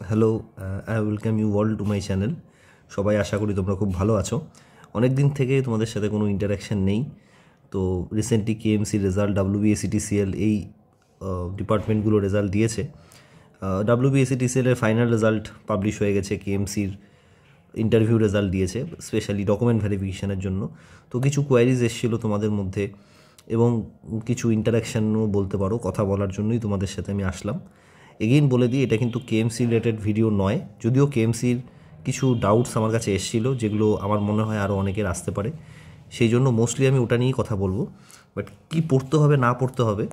Hello, I welcome you all to my channel. সবাই আশা করি তোমরা খুব ভালো আছো। অনেক দিন থেকে তোমাদের সাথে কোনো ইন্টারাকশান নেই। তো রিসেন্টলি কেএমসি রেজাল্ট, ডাব্লিউবিএসিটিসিএল এই ডিপার্টমেন্টগুলো রেজাল্ট দিয়েছে। ডাব্লিউবিএসিটিসিএলের ফাইনাল রেজাল্ট পাবলিশ হয়ে গেছে, কেএমসির ইন্টারভিউ রেজাল্ট দিয়েছে স্পেশালি ডকুমেন্ট ভেরিফিকেশানের জন্য। তো কিছু কোয়ারিজ এসেছিলো তোমাদের মধ্যে এবং কিছু ইন্টারাকশানও বলতে পারো, কথা বলার জন্যই তোমাদের সাথে আমি আসলাম। এগেইন বলে দিই, এটা কিন্তু কেএমসি রিলেটেড ভিডিও নয়, যদিও কেএমসির কিছু ডাউটস আমার কাছে এসেছিলো যেগুলো আমার মনে হয় আরও অনেকের আসতে পারে, সেই জন্য মোস্টলি আমি ওটা নিয়েই কথা বলবো। বাট কী পড়তে হবে না পড়তে হবে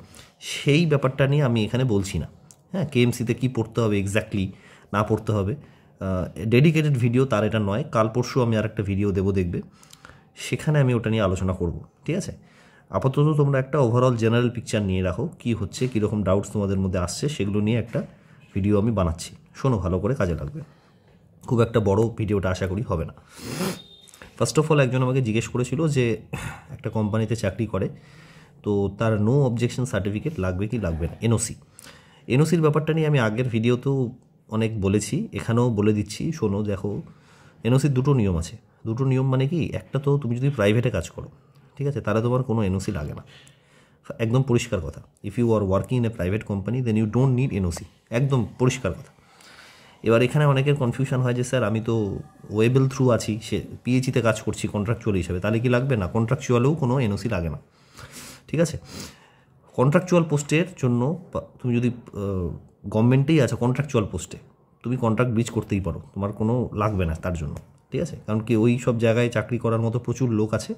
সেই ব্যাপারটা নিয়ে আমি এখানে বলছি না। হ্যাঁ, কেএমসিতে কী পড়তে হবে এক্স্যাক্টলি, না পড়তে হবে, ডেডিকেটেড ভিডিও তার এটা নয়। কাল পরশু আমি আর একটা ভিডিও দেবো, দেখবে, সেখানে আমি ওটা নিয়ে আলোচনা করব। ঠিক আছে, আপাতত তোমরা একটা ওভারঅল জেনারেল পিকচার নিয়ে রাখো, কী হচ্ছে, কীরকম ডাউটস তোমাদের মধ্যে আসছে, সেগুলো নিয়ে একটা ভিডিও আমি বানাচ্ছি। শোনো, ভালো করে কাজে লাগবে। খুব একটা বড় ভিডিওটা আশা করি হবে না। ফার্স্ট অফ অল, একজন আমাকে জিজ্ঞেস করেছিল যে একটা কোম্পানিতে চাকরি করে, তো তার নো অবজেকশন সার্টিফিকেট লাগবে কি লাগবে না, এনওসি। এনওসির ব্যাপারটা নিয়ে আমি আগের ভিডিওতেও অনেক বলেছি, এখানেও বলে দিচ্ছি। শোনো, দেখো, এনওসির দুটো নিয়ম আছে। দুটো নিয়ম মানে কি, একটা তো তুমি যদি প্রাইভেটে কাজ করো, ঠিক আছে, তাহলে তোমার কোনো এনওসি লাগে না, একদম পরিষ্কার কথা। If you are working in a private company then you don't need NOC, একদম পরিষ্কার কথা। এবার এখানে অনেকের কনফিউশন হয় যে স্যার, আমি তো ওয়েবেল থ্রু আছি, সে পিএইচিতে কাজ করছি কন্ট্রাকচুয়াল হিসাবে, তাহলে কি লাগবে? না, কন্ট্রাকচুয়ালেও কোনো এনওসি লাগে না। ঠিক আছে, কন্ট্রাকচুয়াল পোস্টের জন্য তুমি যদি গভর্নমেন্টেই আছো, কন্ট্রাকচুয়াল পোস্টে তুমি কন্ট্রাক্ট ব্রিচ করতেই পারো, তোমার কোনো লাগবে না তার জন্য। ঠিক আছে, কারণ কি ওই সব জায়গায় চাকরি করার মতো প্রচুর লোক আছে,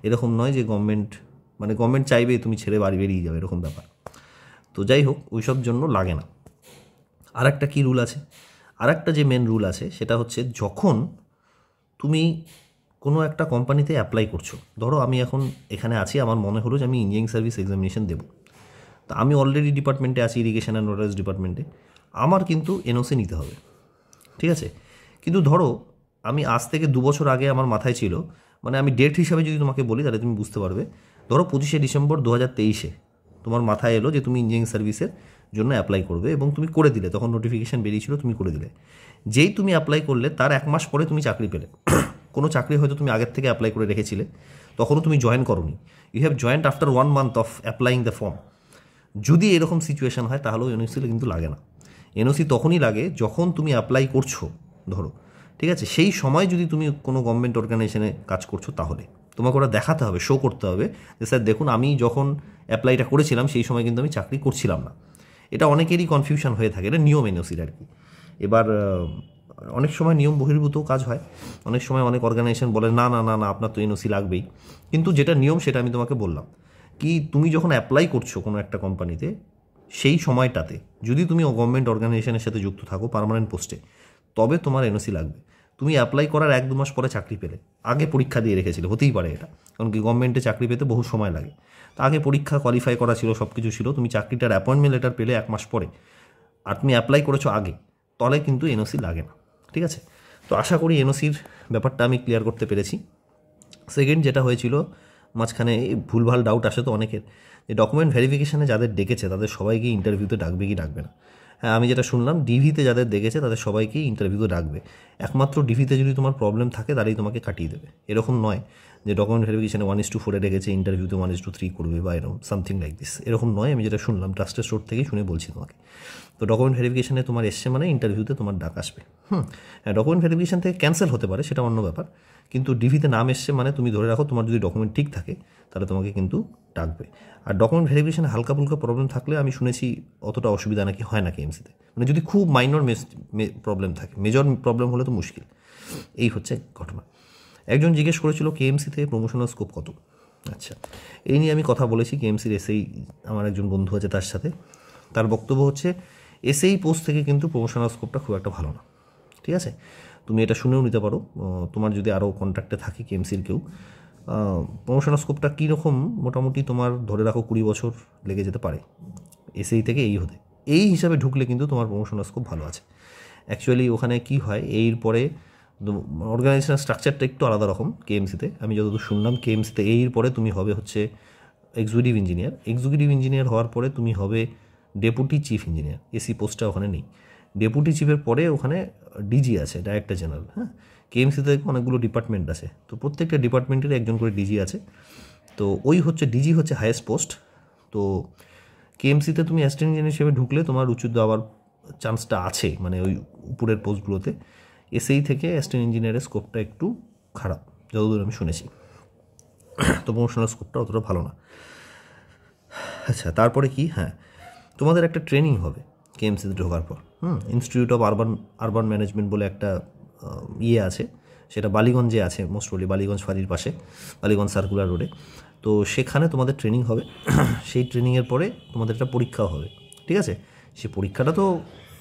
এরকম নয় যে গভর্নমেন্ট চাইবে তুমি ছেড়ে বাড়ি বেরিয়ে যাবে, এরকম ব্যাপার। তো যাই হোক, ওই সব জন্য লাগে না। আর একটা কী রুল আছে, আর একটা যে মেন রুল আছে সেটা হচ্ছে, যখন তুমি কোনো একটা কোম্পানিতে অ্যাপ্লাই করছো, ধরো আমি এখন এখানে আছি, আমার মনে হলো যে আমি ইঞ্জিনিয়ারিং সার্ভিস এক্সামিনেশন দেবো, তা আমি অলরেডি ডিপার্টমেন্টে আছি, ইরিগেশন অ্যান্ড ওয়াটার্স ডিপার্টমেন্টে, আমার কিন্তু এনওসি নিতে হবে। ঠিক আছে, কিন্তু ধরো আমি আজ থেকে 2 বছর আগে আমার মাথায় ছিল, মানে আমি ডেট হিসাবে যদি তোমাকে বলি তাহলে তুমি বুঝতে পারবে, ধরো 25শে ডিসেম্বর 2023 তোমার মাথায় এলো যে তুমি ইঞ্জিনিয়ারিং সার্ভিসের জন্য অ্যাপ্লাই করবে এবং তুমি করে দিলে, তখন নোটিফিকেশান বেরিয়েছিল, তুমি করে দিলে। যেই তুমি অ্যাপ্লাই করলে তার 1 মাস পরে তুমি চাকরি পেলে, কোনো চাকরি হয়তো তুমি আগের থেকে অ্যাপ্লাই করে রেখেছিলে, তখনও তুমি জয়েন করোনি, you have joined after 1 month of applying the form. যদি এরকম সিচুয়েশান হয় তাহলেও এনওসি কিন্তু লাগে না। এনওসি তখনই লাগে যখন তুমি অ্যাপ্লাই করছো, ধরো, ঠিক আছে, সেই সময় যদি তুমি কোনো গভর্নমেন্ট অর্গানাইজেশনে কাজ করছো, তাহলে তোমাকে ওরা দেখাতে হবে, শো করতে হবে যে স্যার দেখুন, আমি যখন অ্যাপ্লাইটা করেছিলাম সেই সময় কিন্তু আমি চাকরি করছিলাম না। এটা অনেকেরই কনফিউশন হয়ে থাকে, এটা নিয়ম এনওসির আর কি। এবার অনেক সময় নিয়ম বহির্ভূত কাজ হয়, অনেক সময় অনেক অর্গানাইজেশন বলে না না না না, আপনার তো এনওসি লাগবেই। কিন্তু যেটা নিয়ম সেটা আমি তোমাকে বললাম, কি তুমি যখন অ্যাপ্লাই করছো কোনো একটা কোম্পানিতে, সেই সময়টাতে যদি তুমি গভর্নমেন্ট অর্গানাইজেশনের সাথে যুক্ত থাকো পার্মানেন্ট পোস্টে, তবে তোমার এনওসি লাগবে। তুমি অ্যাপ্লাই করার 1-2 মাস পরে চাকরি পেলে, আগে পরীক্ষা দিয়ে রেখেছিলে, হতেই পারে এটা, কারণ কি গভর্নমেন্টে চাকরি পেতে বহু সময় লাগে, তা আগে পরীক্ষা কোয়ালিফাই করা ছিল, সব কিছু ছিল, তুমি চাকরিটার অ্যাপয়েন্টমেন্ট লেটার পেলে 1 মাস পরে, আর তুমি অ্যাপ্লাই করেছো আগে, তাহলে কিন্তু এনওসি লাগে না। ঠিক আছে, তো আশা করি এনওসির ব্যাপারটা আমি ক্লিয়ার করতে পেরেছি। সেকেন্ড যেটা হয়েছিল, মাঝখানে ভুলভাল ডাউট আসে তো অনেকের, যে ডকুমেন্ট ভেরিফিকেশানে যাদের ডেকেছে তাদের সবাইকে ইন্টারভিউতে ডাকবে কি ডাকবে না। হ্যাঁ, আমি যেটা শুনলাম, ডিভিতে যাদের ডেকেছে তাদের সবাইকেই ইন্টারভিউতে ডাকবে। একমাত্র ডিভিতে যদি তোমার প্রবলেম থাকে তাহলেই তোমাকে কাটিয়ে দেবে, এরকম নয় যে ডকুমেন্ট ভেরিফিকেশানে 1:4 ডেকেছে, ইন্টারভিউতে 1:3 করবে বা এরকম সামথিং লাইক দিস, এরকম নয়। আমি যেটা শুনলাম ট্রাস্টেড সোর্স থেকেই শুনে বলছি তোমাকে। তো ডকুমেন্ট ভেরিফিকেশানে তোমার এসছে মানে ইন্টারভিউতে তোমার ডাক আসবে। হ্যাঁ, ডকুমেন্ট ভেরিফিকেশান থেকে ক্যান্সেল হতে পারে, সেটা অন্য ব্যাপার, কিন্তু ডিভিতে নাম এসছে মানে তুমি ধরে রাখো তোমার যদি ডকুমেন্ট ঠিক থাকে তাহলে তোমাকে কিন্তু ডাকবে। আর ডকুমেন্ট ভেরিফিকেশানে হালকা ফুলকা প্রবলেম থাকলে আমি শুনেছি অতটা অসুবিধা নাকি হয় না কেএমসিতে, মানে যদি খুব মাইনর প্রবলেম থাকে, মেজর প্রবলেম হলে তো মুশকিল। এই হচ্ছে ঘটনা। একজন জিজ্ঞেস করেছিল কেএমসিতে প্রমোশনাল স্কোপ কত। আচ্ছা, এই নিয়ে আমি কথা বলেছি, কেএমসির এসেই আমার একজন বন্ধু আছে তার সাথে, তার বক্তব্য হচ্ছে এসেই পোস্ট থেকে কিন্তু প্রমোশনাল স্কোপটা খুব একটা ভালো না। ঠিক আছে, তুমি এটা শুনেও নিতে পারো, তোমার যদি আরও কন্ট্রাক্টে থাকে কেএমসির কেউ। প্রমোশনাল স্কোপটা কীরকম, মোটামুটি তোমার ধরে রাখো 20 বছর লেগে যেতে পারে এসএই থেকে এই হতে। এই হিসাবে ঢুকলে কিন্তু তোমার প্রমোশনাল স্কোপ ভালো আছে। অ্যাকচুয়ালি ওখানে কি হয়, এর পরে অর্গানাইজেশনাল স্ট্রাকচারটা একটু আলাদা রকম কেএমসিতে, আমি যতদূর শুনলাম কেএমসিতে এর পরে তুমি হবে হচ্ছে এক্সিকিউটিভ ইঞ্জিনিয়ার। এক্সিকিউটিভ ইঞ্জিনিয়ার হওয়ার পরে তুমি হবে ডেপুটি চিফ ইঞ্জিনিয়ার, এসি পোস্টটা ওখানে নেই। ডেপুটি চিফের পরে ওখানে ডিজি আছে, ডাইরেক্টর জেনারেল। হ্যাঁ, কেএমসিতে অনেকগুলো ডিপার্টমেন্ট আছে, তো প্রত্যেকটা ডিপার্টমেন্টের একজন করে ডিজি আছে। তো ওই হচ্ছে ডিজি হচ্ছে হায়েস্ট পোস্ট। তো কেএমসিতে তুমি অ্যাসিস্ট্যান্ট ইঞ্জিনিয়ার হিসেবে ঢুকলে তোমার উচ্চ দেওয়ার চান্সটা আছে, মানে ওই উপরের পোস্টগুলোতে। এসএই থেকে অ্যাসিস্ট্যান্ট ইঞ্জিনিয়ারের স্কোপটা একটু খারাপ যতদূর আমি শুনেছি, তো প্রমোশনাল স্কোপটা অতটা ভালো না। আচ্ছা, তারপরে কি, হ্যাঁ, তোমাদের একটা ট্রেনিং হবে কেএমসিতে ঢোকার পর। ইনস্টিটিউট অফ আরবান ম্যানেজমেন্ট বলে একটা ইয়ে আছে, সেটা বালিগঞ্জে আছে, মোস্ট প্রবলি বালিগঞ্জ ফাঁড়ির পাশে, বালিগঞ্জ সার্কুলার রোডে। তো সেখানে তোমাদের ট্রেনিং হবে। সেই ট্রেনিংয়ের পরে তোমাদের একটা পরীক্ষাও হবে, ঠিক আছে? সেই পরীক্ষাটা তো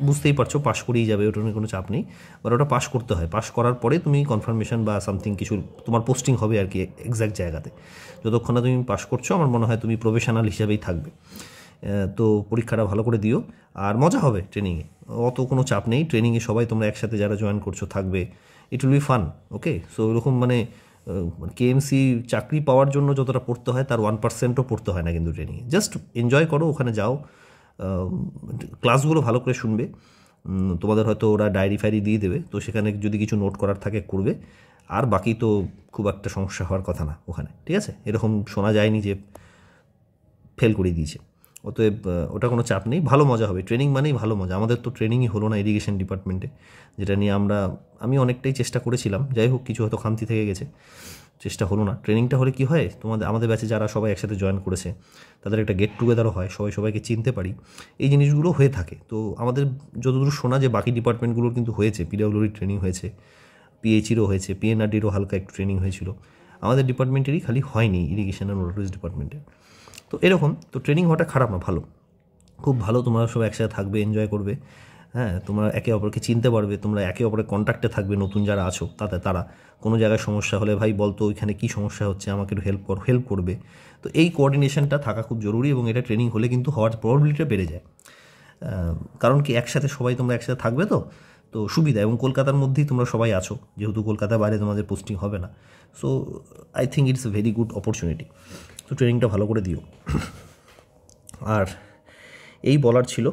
বুঝতেই পারছো পাশ করেই যাবে, ওটা নিয়ে কোনো চাপ নেই। বাট ওটা পাশ করতে হয়, পাশ করার পরে তুমি কনফার্মেশন বা সামথিং কিছু তোমার পোস্টিং হবে আর কি এক্স্যাক্ট জায়গাতে। যতক্ষণ না তুমি পাশ করছো আমার মনে হয় তুমি প্রফেশনাল হিসেবেই থাকবে। তো পরীক্ষাটা ভালো করে দিও, আর মজা হবে ট্রেনিংয়ে, অত কোনো চাপ নেই। ট্রেনিংয়ে সবাই তোমরা একসাথে যারা জয়েন করছো থাকবে, it will be fun. Okay, so এরকম মানে কেএমসি চাকরি পাওয়ার জন্য যতটা পড়তে হয় তার 1%ও পড়তে হয় না কিন্তু ট্রেনিংয়ে। জাস্ট এনজয় করো, ওখানে যাও, ক্লাসগুলো ভালো করে শুনবে। তোমাদের হয়তো ওরা ডায়েরি ফায়েরি দিয়ে দেবে, তো সেখানে যদি কিছু নোট করার থাকে করবে, আর বাকি তো খুব একটা সমস্যা হওয়ার কথা না ওখানে, ঠিক আছে? এরকম শোনা যায়নি যে ফেল করে দিয়েছে, অতএব ওটা কোনো চাপ নেই, ভালো মজা হবে। ট্রেনিং মানেই ভালো মজা। আমাদের তো ট্রেনিংই হলো না ইরিগেশন ডিপার্টমেন্টে, যেটা নিয়ে আমি অনেকটাই চেষ্টা করেছিলাম, যাই হোক কিছু হয়তো খামতি থেকে গেছে, চেষ্টা হলো না। ট্রেনিংটা হলে কি হয়, আমাদের ব্যাচে যারা সবাই একসাথে জয়েন করেছে তাদের একটা গেট টুগেদারও হয়, সবাইকে চিনতে পারি, এই জিনিসগুলো হয়ে থাকে। তো আমাদের যতদূর শোনা যে বাকি ডিপার্টমেন্টগুলোর কিন্তু হয়েছে, পিডব্লিউডির ট্রেনিং হয়েছে, পিএইচিরও হয়েছে, পিএনআরডিরও হালকা একটু ট্রেনিং হয়েছিল, আমাদের ডিপার্টমেন্টেরই খালি হয়নি, ইরিগেশন অ্যান্ড ওয়াটার টুরিজম ডিপার্টমেন্টের। তো এরকম, তো ট্রেনিং হওয়াটা খারাপ না, ভালো, খুব ভালো। তোমরা সব একসাথে থাকবে, এনজয় করবে, হ্যাঁ, তোমরা একে অপরকে চিনতে পারবে, তোমরা একে অপরের কন্ট্যাক্টে থাকবে। নতুন যারা আছো তারা কোনো জায়গায় সমস্যা হলে ভাই বলতো ওইখানে কী সমস্যা হচ্ছে, আমাকে একটু হেল্প করবে। তো এই কোঅর্ডিনেশনটা থাকা খুব জরুরি, এবং এটা ট্রেনিং হলে কিন্তু হওয়ার প্রবাবিলিটিটা বেড়ে যায়। কারণ কি, একসাথে সবাই তোমরা একসাথে থাকবে, তো সুবিধা। এবং কলকাতার মধ্যেই তোমরা সবাই আছো, যেহেতু কলকাতার বাইরে তোমাদের পোস্টিং হবে না। So I think it's a very good opportunity. তো ট্রেনিংটা ভালো করে দিও। আর এই বলার ছিল,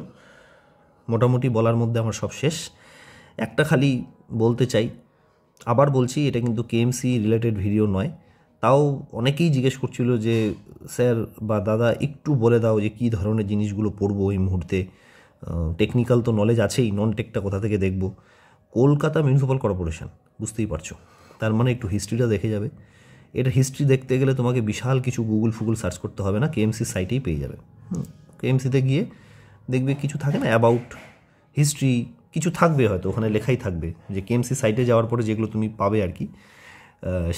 মোটামুটি বলার মধ্যে আমার সব শেষ। একটা খালি বলতে চাই, আবার বলছি, এটা কিন্তু কেএমসি রিলেটেড ভিডিও নয়, তাও অনেকেই জিজ্ঞেস করছিল যে স্যার বা দাদা একটু বলে দাও যে কী ধরনের জিনিসগুলো পড়বো এই মুহূর্তে। টেকনিক্যাল তো নলেজ আছেই, নন টেকটা কোথা থেকে দেখব। কলকাতা মিউনিসিপ্যাল কর্পোরেশন, বুঝতেই পারছো, তার মানে একটু হিস্ট্রিটা দেখে যাবে। এটা হিস্ট্রি দেখতে গেলে তোমাকে বিশাল কিছু গুগল সার্চ করতে হবে না, কেএমসির সাইটেই পেয়ে যাবে। কেএমসিতে গিয়ে দেখবে কিছু থাকে না, অ্যাবাউট হিস্ট্রি কিছু থাকবে, হয়তো ওখানে লেখাই থাকবে যে কেএমসি সাইটে যাওয়ার পরে যেগুলো তুমি পাবে আর কি,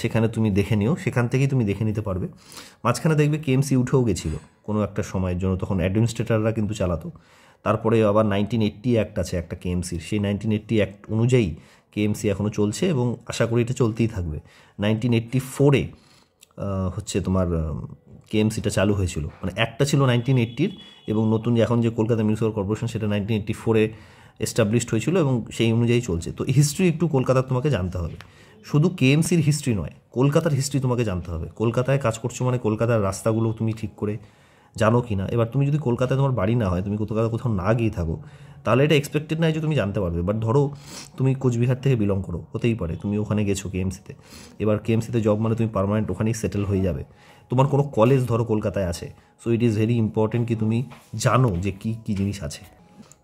সেখানে তুমি দেখে নিও, সেখান থেকেই তুমি দেখে নিতে পারবে। মাঝখানে দেখবে কেএমসি উঠেও গেছিলো কোনো একটা সময়ের জন্য, তখন অ্যাডমিনিস্ট্রেটররা কিন্তু চালাতো। তারপরে আবার 1980 অ্যাক্ট আছে একটা কেএমসির, সেই 1980 অ্যাক্ট অনুযায়ী কেএমসি এখনও চলছে, এবং আশা করি এটা চলতেই থাকবে। 1984-এ হচ্ছে তোমার কেএমসিটা চালু হয়েছিল, মানে একটা ছিল 1980-র, এবং নতুন এখন যে কলকাতা মিউনিসিপ্যাল কর্পোরেশন সেটা 1984-এ এস্টাবলিশড হয়েছিল, এবং সেই অনুযায়ী চলছে। তো হিস্ট্রি একটু কলকাতার তোমাকে জানতে হবে, শুধু কেএমসির হিস্ট্রি নয়, কলকাতার হিস্ট্রি তোমাকে জানতে হবে। কলকাতায় কাজ করছো মানে কলকাতার রাস্তাগুলো তুমি ঠিক করে জানো কি না। এবার তুমি যদি কলকাতায় তোমার বাড়ি না হয়, তুমি কোথাও না গিয়ে থাকো, তাহলে এটা এক্সপেক্টেড নয় যে তুমি জানতে পারবে। বাট ধরো তুমি কোচবিহার থেকে বিলং করো, হতেই পারে তুমি ওখানে গেছো কেএমসিতে, এবার কেএমসিতে জব মানে তুমি পার্মানেন্ট ওখানেই সেটেল হয়ে যাবে। তোমার কোনো কলেজ ধরো কলকাতায় আছে, so it is very important কি তুমি জানো যে কী কী জিনিস আছে।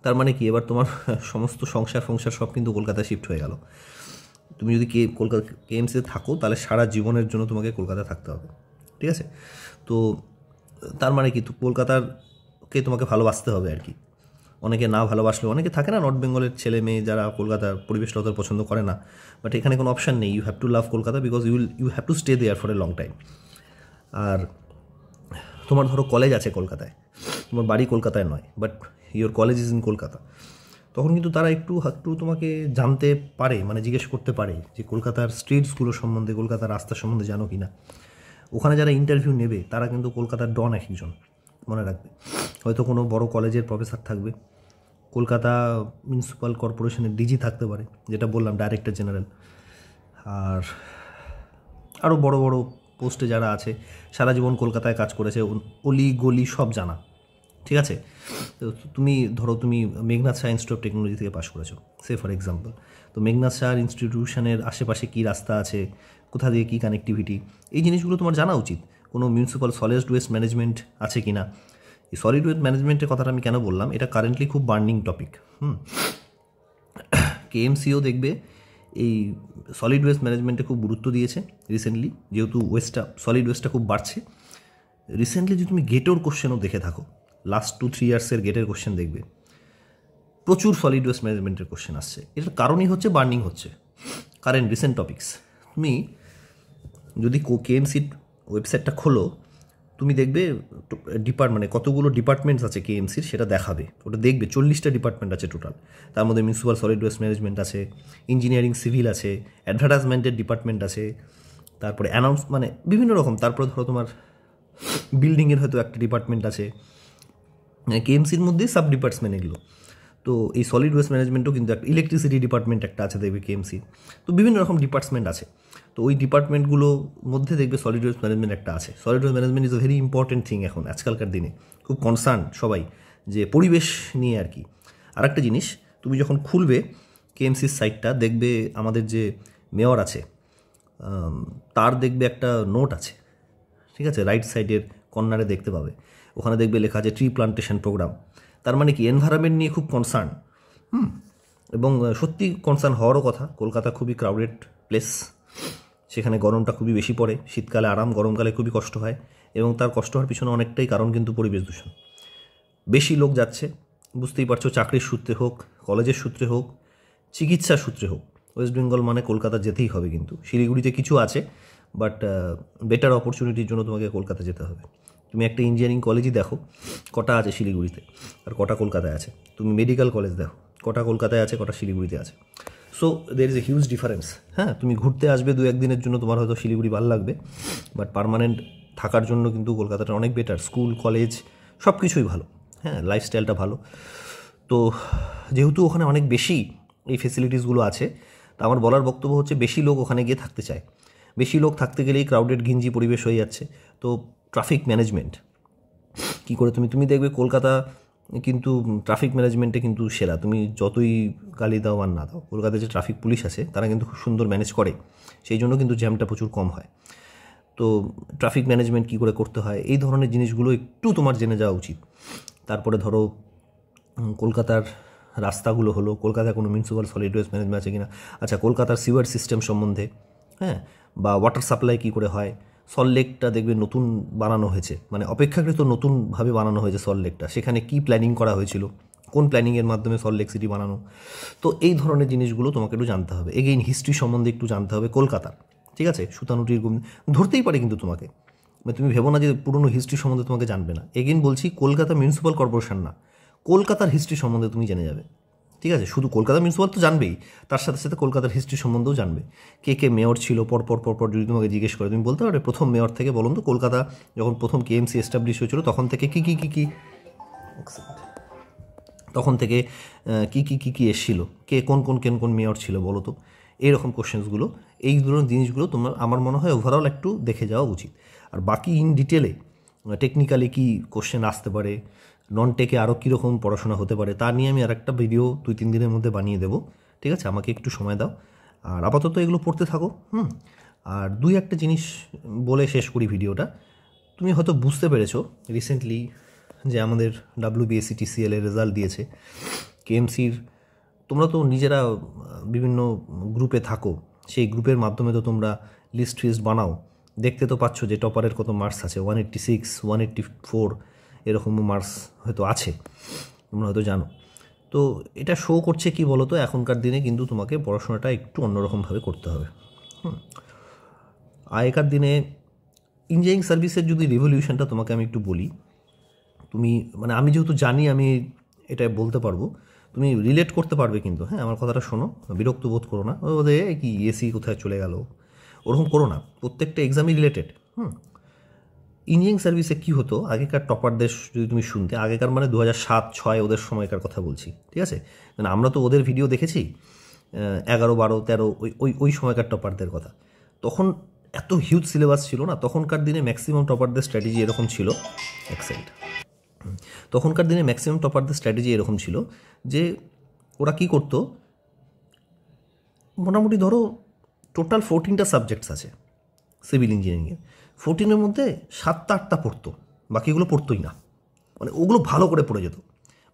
তার মানে কি, এবার তোমার সমস্ত সংসার সব কিন্তু কলকাতায় শিফট হয়ে গেল। তুমি যদি কলকাতা কেএমসিতে থাকো, তাহলে সারা জীবনের জন্য তোমাকে কলকাতায় থাকতে হবে, ঠিক আছে? তো তার মানে কি, কলকাতারকে তোমাকে ভালোবাসতে হবে আর কি। অনেকে না ভালোবাসলেও, অনেকে থাকে না নর্থ বেঙ্গলের ছেলে মেয়ে যারা কলকাতার পরিবেশটা অত পছন্দ করে না, বাট এখানে কোনো অপশান নেই, you have to love Kolkata, because you have to stay there for a long time. আর তোমার ধরো কলেজ আছে কলকাতায়, তোমার বাড়ি কলকাতায় নয়, but your college is in Kolkata, তখন কিন্তু তারা একটু তোমাকে জানতে পারে, মানে জিজ্ঞেস করতে পারে যে কলকাতার স্ট্রিটসগুলো সম্বন্ধে, কলকাতার রাস্তা সম্বন্ধে জানো কি না। ওখানে যারা ইন্টারভিউ নেবে তারা কিন্তু কলকাতার ডন এক একজন, মনে রাখবে। হয়তো কোনো বড় কলেজের প্রফেসর থাকবে, কলকাতা মিউনিসিপ্যাল কর্পোরেশনের ডিজি থাকতে পারে, যেটা বললাম ডাইরেক্টর জেনারেল, আর আরও বড় বড় পোস্টে যারা আছে, সারা জীবন কলকাতায় কাজ করেছে, অলি গলি সব জানা, ঠিক আছে? তো তুমি ধরো তুমি Meghnad Shah institute of technology থেকে পাশ করেছো, সে ফর এক্সাম্পল। তো মেঘনাদ শাহ ইনস্টিটিউশনের আশেপাশে কী রাস্তা আছে, কোথা দিয়ে কী কানেক্টিভিটি, এই জিনিসগুলো তোমার জানা উচিত। কোনো মিউনিসিপ্যাল সলিড ওয়েস্ট ম্যানেজমেন্ট আছে কি না। এই সলিড ওয়েস্ট ম্যানেজমেন্টের কথাটা আমি কেন বললাম, এটা কারেন্টলি খুব বার্নিং টপিক। কেএমসিও দেখবে এই সলিড ওয়েস্ট ম্যানেজমেন্টে খুব গুরুত্ব দিয়েছে রিসেন্টলি, যেহেতু সলিড ওয়েস্টটা খুব বাড়ছে। রিসেন্টলি যদি তুমি গেটের কোশ্চেনও দেখে থাকো, লাস্ট 2-3 ইয়ার্সের গেটের কোশ্চেন দেখবে প্রচুর সলিড ওয়েস্ট ম্যানেজমেন্টের কোশ্চেন আসছে। এটার কারণই হচ্ছে বার্নিং হচ্ছে, কারেন্ট রিসেন্ট টপিক্স। তুমি যদি কেএমসির ওয়েবসাইটটা খোলো, তুমি দেখবে মানে কতগুলো ডিপার্টমেন্টস আছে কেএমসির, সেটা দেখাবে। ওটা দেখবে 40টা ডিপার্টমেন্ট আছে টোটাল। তার মধ্যে মিউনিসিপ্যাল সলিড ওয়েস্ট ম্যানেজমেন্ট আছে, ইঞ্জিনিয়ারিং সিভিল আছে, অ্যাডভার্টাইজমেন্টের ডিপার্টমেন্ট আছে, তারপরে মানে বিভিন্ন রকম। তারপরে ধরো তোমার বিল্ডিংয়ের হয়তো একটা ডিপার্টমেন্ট আছে। কেএমসির মধ্যেই সাব ডিপার্টমেন্ট এগুলো। তো এই সলিড ওয়েস্ট ম্যানেজমেন্টও কিন্তু একটা, ইলেকট্রিসিটি ডিপার্টমেন্ট একটা আছে দেখবে কেএমসি। তো বিভিন্ন রকম ডিপার্টমেন্ট আছে। তো ওই ডিপার্টমেন্টগুলোর মধ্যে দেখবে সলিড ওয়েস্ট ম্যানেজমেন্ট একটা আছে। Solid waste management is a very important thing এখন আজকালকার দিনে, খুব কনসার্ন সবাই যে পরিবেশ নিয়ে আর কি। আর একটা জিনিস, তুমি যখন খুলবে কেএমসির সাইটটা, দেখবে আমাদের যে মেয়র আছে তার দেখবে একটা নোট আছে, ঠিক আছে, রাইট সাইডের কর্নারে দেখতে পাবে। ওখানে দেখবে লেখা আছে ট্রি প্লান্টেশন প্রোগ্রাম। তার মানে কি এনভায়রনমেন্ট নিয়ে খুব কনসার্ন। এবং সত্যি কনসার্ন হওয়ারও কথা। কলকাতা খুবই ক্রাউডেড প্লেস, সেখানে গরমটা খুবই বেশি পড়ে, শীতকালে আরাম, গরমকালে খুবই কষ্ট হয়। এবং তার কষ্ট হওয়ার পিছনে অনেকটাই কারণ কিন্তু পরিবেশ দূষণ। বেশি লোক যাচ্ছে, বুঝতেই পারছো, চাকরির সূত্রে হোক, কলেজের সূত্রে হোক, চিকিৎসার সূত্রে হোক। ওয়েস্ট বেঙ্গল মানে কলকাতা যেতেই হবে। কিন্তু শিলিগুড়িতে কিছু আছে, বাট বেটার অপরচুনিটির জন্য তোমাকে কলকাতা যেতে হবে। তুমি একটা ইঞ্জিনিয়ারিং কলেজই দেখো কটা আছে শিলিগুড়িতে আর কটা কলকাতায় আছে। তুমি মেডিকেল কলেজ দেখো কটা কলকাতায় আছে, কটা শিলিগুড়িতে আছে। So there is a huge difference. হ্যাঁ, তুমি ঘুরতে আসবে 2-1 দিনের জন্য, তোমার হয়তো শিলিগুড়ি ভালো লাগবে, বাট পার্মানেন্ট থাকার জন্য কিন্তু কলকাতাটা অনেক বেটার। স্কুল, কলেজ সব কিছুই ভালো, হ্যাঁ, লাইফস্টাইলটা ভালো। তো যেহেতু ওখানে অনেক বেশি এই ফেসিলিটিসগুলো আছে, তা আমার বলার বক্তব্য হচ্ছে বেশি লোক ওখানে গিয়ে থাকতে চায়। বেশি লোক থাকতে গেলেই ক্রাউডেড ঘিঞ্জি পরিবেশ হয়ে যাচ্ছে। তো ট্রাফিক ম্যানেজমেন্ট কী করে তুমি দেখবে কলকাতা কিন্তু ট্রাফিক ম্যানেজমেন্টে কিন্তু সেরা। তুমি যতই গালি দাও আর না দাও, কলকাতায় যে ট্রাফিক পুলিশ আছে তারা কিন্তু খুব সুন্দর ম্যানেজ করে, সেই জন্য কিন্তু জ্যামটা প্রচুর কম হয়। তো ট্রাফিক ম্যানেজমেন্ট কী করে করতে হয়, এই ধরনের জিনিসগুলো একটু তোমার জেনে যাওয়া উচিত। তারপরে ধরো কলকাতার রাস্তাগুলো হলো, কলকাতায় কোনো মিউনিসিপ্যাল সলিড ওয়েস্ট ম্যানেজমেন্ট আছে কিনা, আচ্ছা কলকাতার সিওয়ার সিস্টেম সম্বন্ধে, হ্যাঁ, বা ওয়াটার সাপ্লাই কী করে হয়। সল্টলেকটা দেখবে নতুন বানানো হয়েছে, মানে অপেক্ষাকৃত নতুনভাবে বানানো হয়েছে সল্টলেকটা, সেখানে কী প্ল্যানিং করা হয়েছিল, কোন প্ল্যানিংয়ের মাধ্যমে সল্টলেক সিটি বানানো। তো এই ধরনের জিনিসগুলো তোমাকে একটু জানতে হবে। এগেইন হিস্ট্রি সম্বন্ধে একটু জানতে হবে কলকাতার, ঠিক আছে। সুতানুটির ধরতেই পারে কিন্তু তোমাকে, মানে তুমি ভেবো না যে পুরনো হিস্ট্রি সম্বন্ধে তোমাকে জানবে না। এগেইন বলছি, কলকাতা মিউনিসিপ্যাল কর্পোরেশন না, কলকাতার হিস্ট্রি সম্বন্ধে তুমি জেনে যাবে, ঠিক আছে। শুধু কলকাতা মিউনিসিপ্যাল তো জানবেই, তার সাথে সাথে কলকাতার হিস্ট্রি সম্বন্ধেও জানবে। কে কে মেয়র ছিল পরপর যদি তোমাকে জিজ্ঞেস করে, তুমি বলতে পারবে প্রথম মেয়র থেকে বলুন তো কলকাতা যখন প্রথম কেএমসি এস্টাবলিশ হয়েছিল তখন থেকে কী তখন থেকে কী এসেছিল, কে কোন মেয়র ছিল বলো তো। এইরকম কোশ্চেন্সগুলো, এই ধরনের জিনিসগুলো তোমার আমার মনে হয় ওভারঅল একটু দেখে যাওয়া উচিত। আর বাকি ইন ডিটেলে টেকনিক্যালি কী কোশ্চেন আসতে পারে, নন টেকে আরও কীরকম পড়াশোনা হতে পারে, তা নিয়ে আমি আর একটা ভিডিও 2-3 দিনের মধ্যে বানিয়ে দেবো, ঠিক আছে। আমাকে একটু সময় দাও, আর আপাতত এগুলো পড়তে থাকো। আর 2-1টা জিনিস বলে শেষ করি ভিডিওটা। তুমি হয়তো বুঝতে পেরেছো রিসেন্টলি যে আমাদের WBSCTCL এর রেজাল্ট দিয়েছে। কেএমসির তোমরা তো নিজেরা বিভিন্ন গ্রুপে থাকো, সেই গ্রুপের মাধ্যমে তো তোমরা লিস্ট বানাও, দেখতে তো পাচ্ছ যে টপারের কত মার্কস আছে, 186, 184 এরকমও মার্কস হয়তো আছে, তোমরা হয়তো জানো। তো এটা শো করছে কি বলো তো, এখনকার দিনে কিন্তু তোমাকে পড়াশোনাটা একটু অন্যরকমভাবে করতে হবে। আগেকার দিনে ইঞ্জিনিয়ারিং সার্ভিসের যদি রিভলিউশনটা তোমাকে আমি একটু বলি, তুমি মানে আমি যেহেতু জানি আমি এটা বলতে পারবো, তুমি রিলেট করতে পারবে কিন্তু। হ্যাঁ, আমার কথাটা শোনো, বিরক্ত বোধ করো না, ওদের কি এসি কোথায় চলে গেল ওরকম করো না, প্রত্যেকটা এক্সামই রিলেটেড। ইঞ্জিনিয়ারিং সার্ভিসে কী হতো, আগেকার টপারদের যদি তুমি শুনতে, আগেকার মানে 2007-06 ওদের সময়কার কথা বলছি, ঠিক আছে। মানে আমরা তো ওদের ভিডিও দেখেছি 11, 12, 13 ওই সময়কার টপারদের কথা। তখন এত হিউজ সিলেবাস ছিল না, তখনকার দিনে ম্যাক্সিমাম টপারদের স্ট্র্যাটেজি এরকম ছিল। এক সেকেন্ড, তখনকার দিনে ম্যাক্সিমাম টপারদের স্ট্র্যাটেজি এরকম ছিল যে ওরা কী করতো, মোটামুটি ধরো টোটাল 14টা সাবজেক্টস আছে সিভিল ইঞ্জিনিয়ারিংয়ের, 14-এর মধ্যে 7-8টা পড়তো, বাকিগুলো পড়তোই না। মানে ওগুলো ভালো করে পড়ে যেত,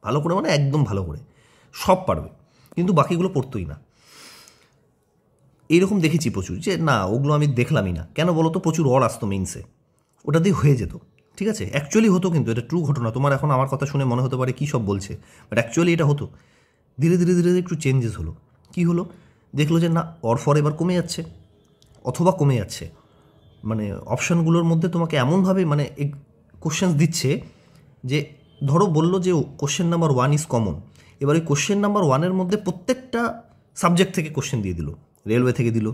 ভালো করে মানে একদম ভালো করে, সব পারবে, কিন্তু বাকিগুলো পড়তোই না। এইরকম দেখেছি প্রচুর, যে না ওগুলো আমি দেখলামই না। কেন বলো তো? প্রচুর অর আসতো মেইনসে, ওটা দিয়ে হয়ে যেত। ঠিক আছে, অ্যাকচুয়ালি হতো, কিন্তু এটা ট্রু ঘটনা। তোমার এখন আমার কথা শুনে মনে হতে পারে কী সব বলছে, বাট অ্যাকচুয়ালি এটা হতো। ধীরে ধীরে ধীরে ধীরে একটু চেঞ্জেস হলো। কী হলো? দেখলো যে না, অর ফর এবার কমে যাচ্ছে, অথবা কমে যাচ্ছে। মানে অপশানগুলোর মধ্যে তোমাকে এমনভাবে মানে কোশ্চেন দিচ্ছে যে ধরো বললো যে কোশ্চেন নাম্বার 1 ইজ কমন, এবার ওই কোশ্চেন নাম্বার 1-এর মধ্যে প্রত্যেকটা সাবজেক্ট থেকে কোশ্চেন দিয়ে দিল। রেলওয়ে থেকে দিল,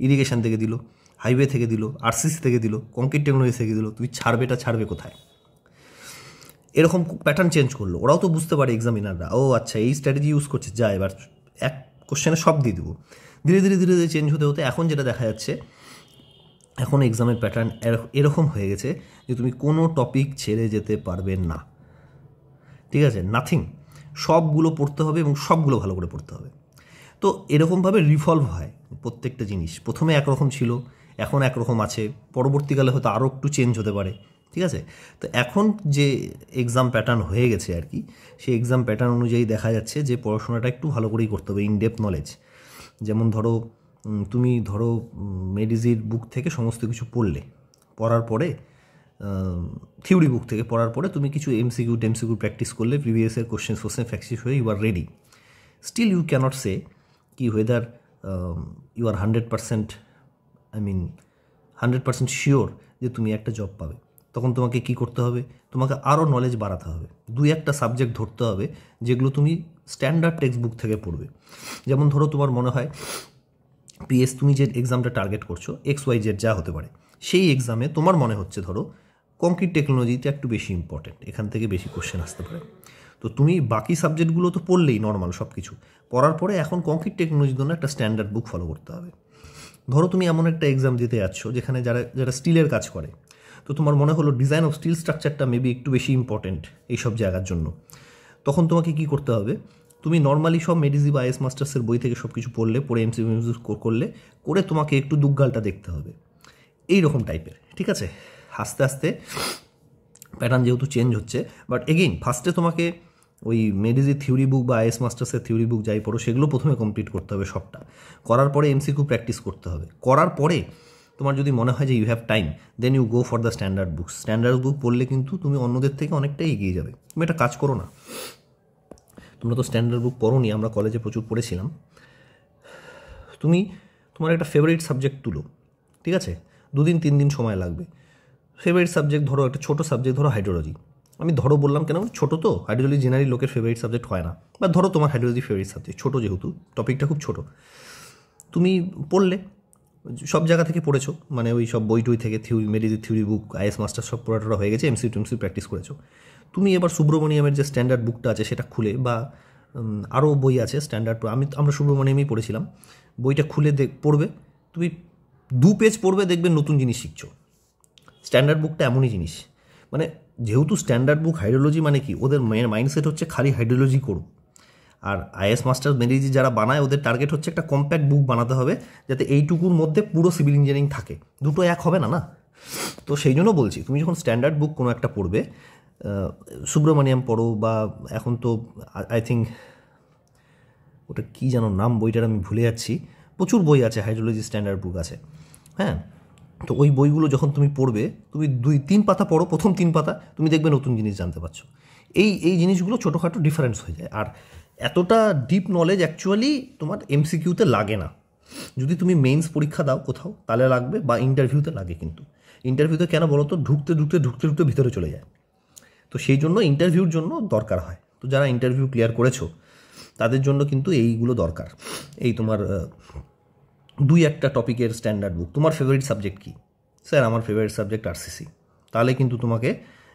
ইরিগেশন থেকে দিল, হাইওয়ে থেকে দিল, আরসিসি থেকে দিল, কংক্রিট টেকনোলজি থেকে দিল। তুই ছাড়বে কোথায়? এরকম প্যাটার্ন চেঞ্জ করলো। ওরাও তো বুঝতে পারে এক্সামিনাররা, ও আচ্ছা এই স্ট্র্যাটেজি ইউজ করছে, যা এবার এক কোশ্চেনে সব দিয়ে দেবো। ধীরে ধীরে ধীরে ধীরে চেঞ্জ হতে হতে এখন যেটা দেখা যাচ্ছে, এখন এক্সামের প্যাটার্ন এরকম হয়ে গেছে যে তুমি কোনো টপিক ছেড়ে যেতে পারবে না। ঠিক আছে, নাথিং, সবগুলো পড়তে হবে এবং সবগুলো ভালো করে পড়তে হবে। তো এরকমভাবে রিভলভ হয় প্রত্যেকটা জিনিস। প্রথমে একরকম ছিল, এখন একরকম আছে, পরবর্তীকালে হয়তো আরও একটু চেঞ্জ হতে পারে। ঠিক আছে, তো এখন যে এক্সাম প্যাটার্ন হয়ে গেছে আর কি, সেই এক্সাম প্যাটার্ন অনুযায়ী দেখা যাচ্ছে যে পড়াশোনাটা একটু ভালো করেই করতে হবে, ইন ডেপথ নলেজ। যেমন তুমি ধরো মেডিজির বুক থেকে সমস্ত কিছু পড়ার পরে থিওরি বুক থেকে পড়ার পরে তুমি কিছু এমসিকিউ প্র্যাকটিস করলে, প্রিভিয়াসের কোশ্চেন ফ্যাক্সিস হয়ে you are ready. Still you cannot say কি ওয়েদার ইউ আর 100%, 100% শিওর যে তুমি একটা জব পাবে। তখন তোমাকে কি করতে হবে? তোমাকে আরও নলেজ বাড়াতে হবে, 2-1টা সাবজেক্ট ধরতে হবে যেগুলো তুমি স্ট্যান্ডার্ড টেক্সট বুক থেকে পড়বে। যেমন ধরো তোমার মনে হয় পিএস, তুমি যে এক্সামটা টার্গেট করছো XYZ যা হতে পারে, সেই এক্সামে তোমার মনে হচ্ছে ধরো কংক্রিট টেকনোলজিটা একটু বেশি ইম্পর্টেন্ট, এখান থেকে বেশি কোশ্চেন আসতে পারে। তো তুমি বাকি সাবজেক্টগুলো তো পড়লেই নর্মাল সব কিছু, পড়ার পরে এখন কংক্রিট টেকনোলজির জন্য একটা স্ট্যান্ডার্ড বুক ফলো করতে হবে। ধরো তুমি এমন একটা এক্সাম দিতে যাচ্ছ যেখানে যারা স্টিলের কাজ করে, তো তোমার মনে হলো ডিজাইন অফ স্টিল স্ট্রাকচারটা মেবি একটু বেশি ইম্পর্টেন্ট এইসব জায়গার জন্য। তখন তোমাকে কি করতে হবে? তুমি নর্মালি সব মেডিজি বা আইএস মাস্টার্সের বই থেকে সব কিছু পড়ে এমসিকিউ করে তোমাকে একটু দুগ্গালটা দেখতে হবে, এই রকম টাইপের। ঠিক আছে, আস্তে আস্তে প্যাটার্ন যেহেতু চেঞ্জ হচ্ছে, বাট এগেইন ফার্স্টে তোমাকে ওই মেডিজি থিওরি বুক বা আইএস মাস্টার্সের থিওরি বুক যাই পড়ো সেগুলো প্রথমে কমপ্লিট করতে হবে সবটা। করার পরে এমসিকিউ প্র্যাকটিস করতে হবে। করার পরে তোমার যদি মনে হয় যে you have time, then you go for the standard book. Standard book পড়লে কিন্তু তুমি অন্যদের থেকে অনেকটাই এগিয়ে যাবে। তুমি একটা কাজ করো না, তোমরা তো স্ট্যান্ডার্ড বুক পড়োনি, আমরা কলেজে প্রচুর পড়েছিলাম। তোমার একটা ফেভারিট সাবজেক্ট তুলো, ঠিক আছে, 2-3 দিন সময় লাগবে। ফেভারিট সাবজেক্ট ধরো, একটা ছোটো সাবজেক্ট ধরো হাইড্রোলজি। আমি ধরো বললাম কেন, ছোটো তো, হাইড্রোলজি জেনারেলি লোকের ফেভারিট সাবজেক্ট হয় না, বা ধরো তোমার হাইড্রোলজি ফেভারিট সাবজেক্ট, ছোটো যেহেতু টপিকটা খুব ছোটো, তুমি পড়লে, সব জায়গা থেকে পড়েছো, মানে ওই সব বই টই থেকে মেডিজি থিওরি বুক, আইএস মাস্টার সব পড়াটা হয়ে গেছে, এমসি প্র্যাকটিস করেছো। তুমি এবার সুব্রমণিয়ামের যে স্ট্যান্ডার্ড বুকটা আছে সেটা খুলে, বা আরও বই আছে স্ট্যান্ডার্ড, আমরা সুব্রমণিয়ামই পড়েছিলাম, বইটা খুলে পড়বে। তুমি 2 পেজ পড়বে, দেখবে নতুন জিনিস শিখছো। স্ট্যান্ডার্ড বুকটা এমনই জিনিস, মানে যেহেতু স্ট্যান্ডার্ড বুক হাইড্রোলজি, মানে কি ওদের মাইন্ডসেট হচ্ছে খালি হাইড্রোলজি করো। আর আইএস মাস্টার মেডিজি যারা বানায় ওদের টার্গেট হচ্ছে একটা কম্প্যাক্ট বুক বানাতে হবে যাতে এইটুকুর মধ্যে পুরো সিভিল ইঞ্জিনিয়ারিং থাকে। দুটো এক হবে না, না? তো সেই জন্য বলছি, তুমি যখন স্ট্যান্ডার্ড বুক কোনো একটা পড়বে, সুব্রমণিয়াম পড়ো, বা এখন তো আই থিঙ্ক ওটা কী যেন নাম, বইটার আমি ভুলে যাচ্ছি, প্রচুর বই আছে হাইড্রোলজি স্ট্যান্ডার্ড বুক আছে, হ্যাঁ। তো ওই বইগুলো যখন তুমি পড়বে, তুমি 2-3 পাতা পড়ো, প্রথম 3 পাতা তুমি দেখবে নতুন জিনিস জানতে পারছো। এই জিনিসগুলো ছোটোখাটো ডিফারেন্স হয়ে যায়। আর এতটা ডিপ নলেজ অ্যাকচুয়ালি তোমার এমসিকিউতে লাগে না। যদি তুমি মেইনস পরীক্ষা দাও কোথাও তাহলে লাগবে, বা ইন্টারভিউতে লাগে। কিন্তু ইন্টারভিউতে কেন বলো তো, ঢুকতে ভিতরে চলে যায়। তো সেই জন্য ইন্টারভিউর জন্য দরকার হয়। তো যারা ইন্টারভিউ ক্লিয়ার করেছো তাদের জন্য কিন্তু এইগুলো দরকার। এই তোমার 2-1টা টপিকের স্ট্যান্ডার্ড বুক। তোমার ফেভারিট সাবজেক্ট কী? স্যার আমার ফেভারিট সাবজেক্ট আরসিসি। তাহলে কিন্তু তোমাকে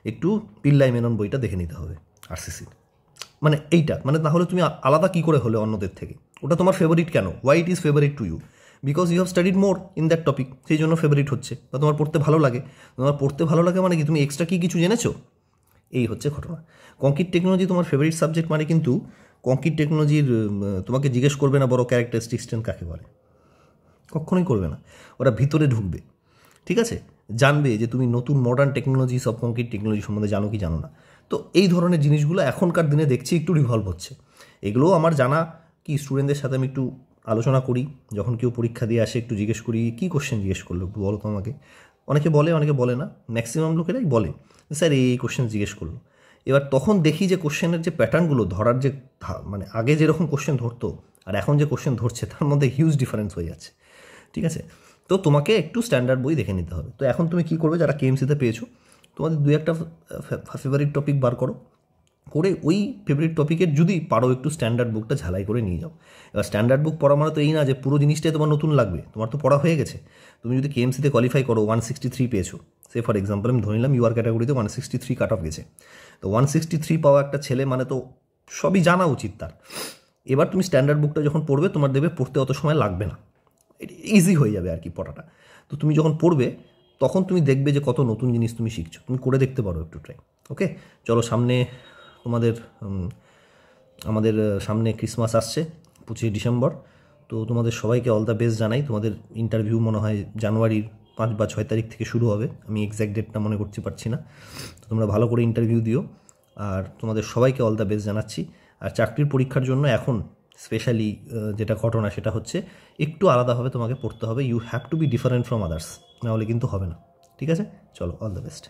একটু পিল্লাই মেনন বইটা দেখে নিতে হবে আরসিসির, মানে এইটা, মানে তাহলে তুমি আলাদা কী করে হলে অন্যদের থেকে? ওটা তোমার ফেভারিট কেন? Why it is favourite to you? Because you have studied more in that topic, সেই জন্য ফেভারিট হচ্ছে। বা তোমার পড়তে ভালো লাগে। তোমার পড়তে ভালো লাগে মানে কি তুমি এক্সট্রা কি কিছু জেনেছো? এই হচ্ছে ঘটনা। কংক্রিট টেকনোলজি তোমার ফেভারিট সাবজেক্ট মানে কিন্তু কংক্রিট টেকনোলজির তোমাকে জিজ্ঞেস করবে না বড় ক্যারেক্টারিস্টিক্স কাকে বলে, কখনোই করবে না। ওরা ভিতরে ঢুকবে, ঠিক আছে, জানবে যে তুমি নতুন মডার্ন টেকনোলজি সব কংক্রিট টেকনোলজি সম্বন্ধে জানো কি জানো না। তো এই ধরনের জিনিসগুলো এখনকার দিনে দেখছি একটু রিভলভ হচ্ছে। এগুলোও আমার জানা, কি স্টুডেন্টদের সাথে আমি একটু আলোচনা করি, যখন কেউ পরীক্ষা দিয়ে আসে একটু জিজ্ঞেস করি কী কোশ্চেন জিজ্ঞেস করলো একটু বলো তো আমাকে। অনেকে বলে অনেকে বলে না, ম্যাক্সিমাম লোকেরাই বলে স্যার এই কোশ্চেন জিজ্ঞেস করলো। এবার তখন দেখি যে কোশ্চেনের যে প্যাটার্নগুলো ধরার যে মানে আগে যেরকম কোশ্চেন ধরতো আর এখন যে কোশ্চেন ধরছে তার মধ্যে হিউজ ডিফারেন্স হয়ে যাচ্ছে, ঠিক আছে। তো তোমাকে একটু স্ট্যান্ডার্ড বই দেখে নিতে হবে। তো এখন তুমি কী করবে, যারা কেএমসিতে পেয়েছো তোমাদের 2-1টা ফেভারিট টপিক বার করো, করে ওই ফেভারিট টপিকের যদি পারো একটু স্ট্যান্ডার্ড বুকটা ঝালাই করে নিয়ে যাও। এবার স্ট্যান্ডার্ড বুক পড়া মানে তো এই না যে পুরো জিনিসটাই তোমার নতুন লাগবে, তোমার তো পড়া হয়ে গেছে। তুমি যদি কেএমসিতে কোয়ালিফাই করো 163 পেয়েছো, সে ফর এক্সাম্পল আমি ধরে নিলাম ইউআর ক্যাটাগরিতে 163 কাট অফ গেছে, তো 163 পাওয়া একটা ছেলে মানে তো সবই জানা উচিত তার। এবার তুমি স্ট্যান্ডার্ড বুকটা যখন পড়বে তোমার দেখবে পড়তে অত সময় লাগবে না, ইজি হয়ে যাবে আর কি পড়াটা। তো তুমি যখন পড়বে তখন তুমি দেখবে যে কত নতুন জিনিস তুমি শিখছো, তুমি করে দেখতে পারো একটু ট্রাই। ওকে, চলো সামনে আমাদের সামনে ক্রিসমাস আসছে 25 ডিসেম্বর। তো তোমাদের সবাইকে অল দ্য বেস্ট জানাই। তোমাদের ইন্টারভিউ মনে হয় জানুয়ারির 5 বা 6 তারিখ থেকে শুরু হবে, আমি এক্স্যাক্ট ডেটটা মনে করতে পারছি না। তো তোমরা ভালো করে ইন্টারভিউ দিও, আর তোমাদের সবাইকে অল দ্য বেস্ট জানাচ্ছি। আর চাকরির পরীক্ষার জন্য এখন স্পেশালি যেটা ঘটনা সেটা হচ্ছে একটু আলাদাভাবে তোমাকে পড়তে হবে। You have to be different from others, নাহলে কিন্তু হবে না, ঠিক আছে। চলো, অল দ্য বেস্ট।